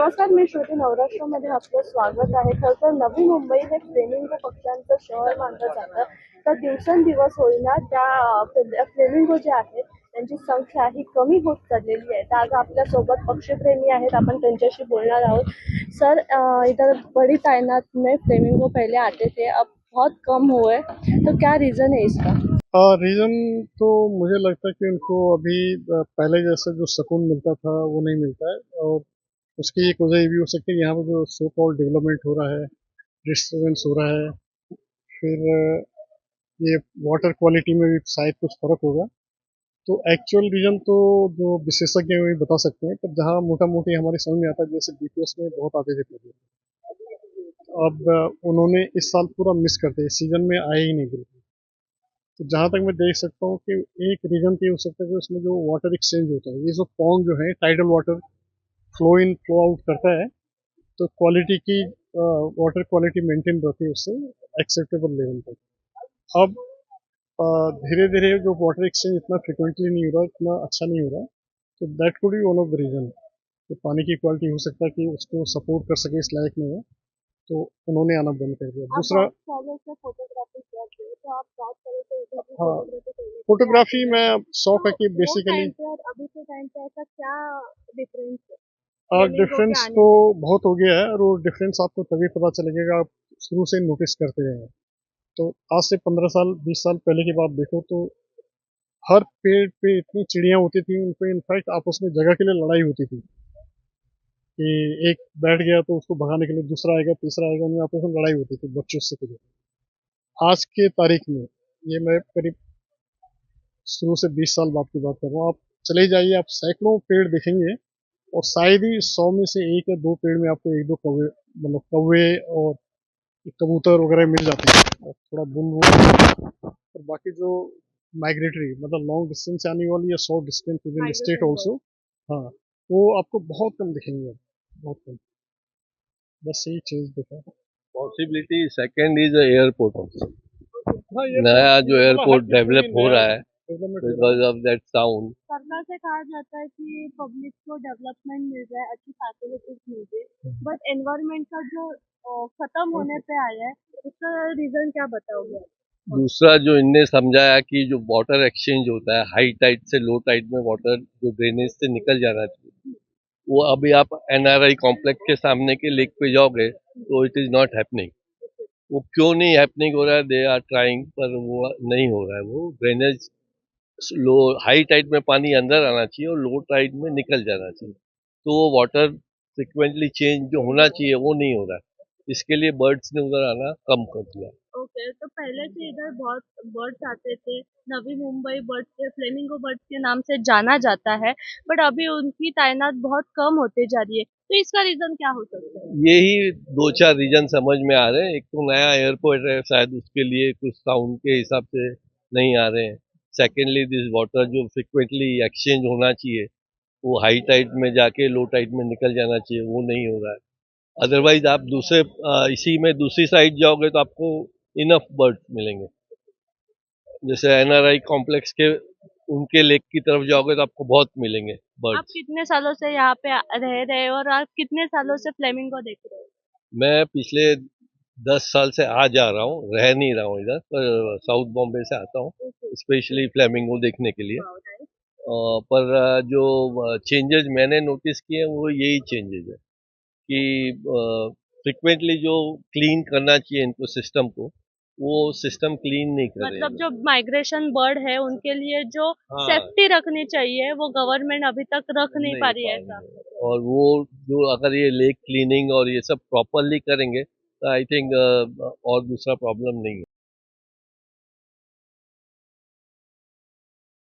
नमस्कार, मी श्रुती. नवराष्ट्रामध्ये आपलं स्वागत आहे. खरं तर नवी मुंबई हे फ्लेमिंगो पक्ष्यांचं शहर मानलं जातं. तर दिवसेंदिवस होईना त्या फ्लेमिंगो जे आहेत त्यांची संख्या ही कमी होत चाललेली आहे. तर आज आपल्यासोबत पक्षीप्रेमी आहेत, आपण त्यांच्याशी बोलणार आहोत. सर, इधर बड़ी तादाद में फ्लेमिंगो पहले आते थे, अब बहुत कम हुए, तो क्या रीज़न है इसका? रीज़न तो मुझे लगता है कि उनको अभी पहले जैसा जो सुकून मिलता था वो नहीं मिलता है, और उसकी एक वजह ये भी हो सकती है यहाँ पे जो सो कॉल्ड डेवलपमेंट हो रहा है, डिस्टर्बेंस हो रहा है, फिर ये वाटर क्वालिटी में भी शायद कुछ फ़र्क होगा। तो एक्चुअल रीज़न तो जो विशेषज्ञ हैं वही बता सकते हैं, पर जहाँ मोटा-मोटी हमारे समझ में आता है, जैसे बीटीएस में बहुत आते थे पहले, अब उन्होंने इस साल पूरा मिस कर दिया, इस सीज़न में आए ही नहीं बिल्कुल। तो जहाँ तक मैं देख सकता हूँ कि एक रीज़न तो ये हो सकता है कि उसमें जो वाटर एक्सचेंज होता है, ये जो पॉन्ड जो है tidal water flow in flow out करता है, तो क्वालिटी की वाटर क्वालिटी मेंटेन रहती है उससे एक्सेप्टेबल लेवल तक। अब धीरे धीरे जो वाटर एक्सचेंज इतना फ्रिक्वेंटली नहीं हो रहा, इतना अच्छा नहीं हो रहा, तो that could be one of the reason कि पानी की क्वालिटी हो सकता है कि उसको सपोर्ट कर सके, इस लायक में है, तो उन्होंने आना बंद कर दिया। दूसरा, हाँ, फोटोग्राफी में शौक है कि बेसिकली अभी के टाइम पे ऐसा क्या डिफरेंस है? डिफरेंस तो बहुत हो गया है, और वो डिफरेंस आपको तभी पता चलेगा आप शुरू से नोटिस करते हैं। तो आज से 15 साल 20 साल पहले की बात देखो तो हर पेड़ पे इतनी चिड़ियाँ होती थी, उन पे इनफैक्ट आपस में जगह के लिए लड़ाई होती थी कि एक बैठ गया तो उसको भगाने के लिए दूसरा आएगा, तीसरा आएगा, उनमें आपस में लड़ाई होती थी बच्चों से के लिए। आज के तारीख में, ये मैं करीब शुरू से 20 साल बाद की बात कर रहा हूँ, आप चले जाइए, आप सैकड़ों पेड़ देखेंगे, और शायद ही 100 में से 1 या 2 पेड़ में आपको 1-2 कौवे, मतलब कौवे और कबूतर वगैरह मिल जाते हैं, और थोड़ा बुलबुल, और बाकी जो माइग्रेटरी मतलब लॉन्ग डिस्टेंस आने वाली या short distance with in state also, हाँ, वो आपको बहुत कम दिखेंगे, बहुत कम। बस यही चीज दिखा है। Possibility second is airport also. हाँ, नया जो एयरपोर्ट हर डेवलप किसी हो नया रहा है डेवलपमेंट हो रहा बिकॉज ऑफ दैट साउंड। सरकार से कहा जाता है कि पब्लिक को डेवलपमेंट मिल जाए, अच्छी फैसिलिटीज मिल जाए, बट एनवायरनमेंट का जो खत्म होने पे आया है, उसका रीजन क्या बताओगे? दूसरा जो इनने समझाया कि जो वाटर एक्सचेंज होता है हाई टाइड से लो टाइड में वाटर जो ड्रेनेज से निकल जाना चाहिए, वो अभी आप एनआरआई कॉम्प्लेक्स के सामने के लेक पे जाओगे तो इट इज नॉट हैपनिंग। वो क्यों नहीं हैपनिंग हो रहा है, दे आर ट्राइंग, पर वो नहीं हो रहा है। वो ड्रेनेज लो हाई टाइड में पानी अंदर आना चाहिए और लो टाइड में निकल जाना चाहिए, तो वो वाटर फ्रिक्वेंटली चेंज जो होना चाहिए वो नहीं हो रहा है। इसके लिए बर्ड्स ने उधर आना कम कर दिया। ओके, तो पहले से इधर बहुत बर्ड्स आते थे, नवी मुंबई बर्ड्स के फ्लेमिंगो बर्ड्स के नाम से जाना जाता है, बट अभी उनकी तायनात बहुत कम होते जा रही है, तो इसका रीजन क्या हो सकता है? यही दो चार रीजन समझ में आ रहे हैं। एक तो नया एयरपोर्ट है, शायद उसके लिए कुछ साउंड के हिसाब से नहीं आ रहे हैं। सेकेंडली दिस वाटर जो फ्रिक्वेंटली एक्सचेंज होना चाहिए वो हाई टाइड में जाके लो टाइड में निकल जाना चाहिए, वो नहीं हो रहा है। अदरवाइज आप दूसरे इसी में दूसरी साइड जाओगे तो आपको इनफ बर्ड्स मिलेंगे। जैसे एनआरआई कॉम्प्लेक्स के उनके लेक की तरफ जाओगे तो आपको बहुत मिलेंगे आप बर्ड्स। कितने सालों से यहाँ पे रह रहे हो और आप कितने सालों से फ्लेमिंगो देख रहे हो? मैं पिछले 10 साल से आ जा रहा हूँ, रह नहीं रहा हूँ इधर, पर साउथ बॉम्बे से आता हूँ स्पेशली फ्लेमिंगो देखने के लिए। पर जो चेंजेस मैंने नोटिस किए हैं वो यही चेंजेस है कि फ्रिक्वेंटली जो क्लीन करना चाहिए इनको सिस्टम को, वो सिस्टम क्लीन नहीं कर रहे मतलब हैं। जो माइग्रेशन बर्ड है उनके लिए जो हाँ, सेफ्टी रखनी चाहिए वो गवर्नमेंट अभी तक रख नहीं पा रही है पा ऐसा। रही है। और वो जो अगर ये लेक क्लीनिंग और ये सब प्रॉपरली करेंगे तो आई थिंक और दूसरा प्रॉब्लम नहीं है।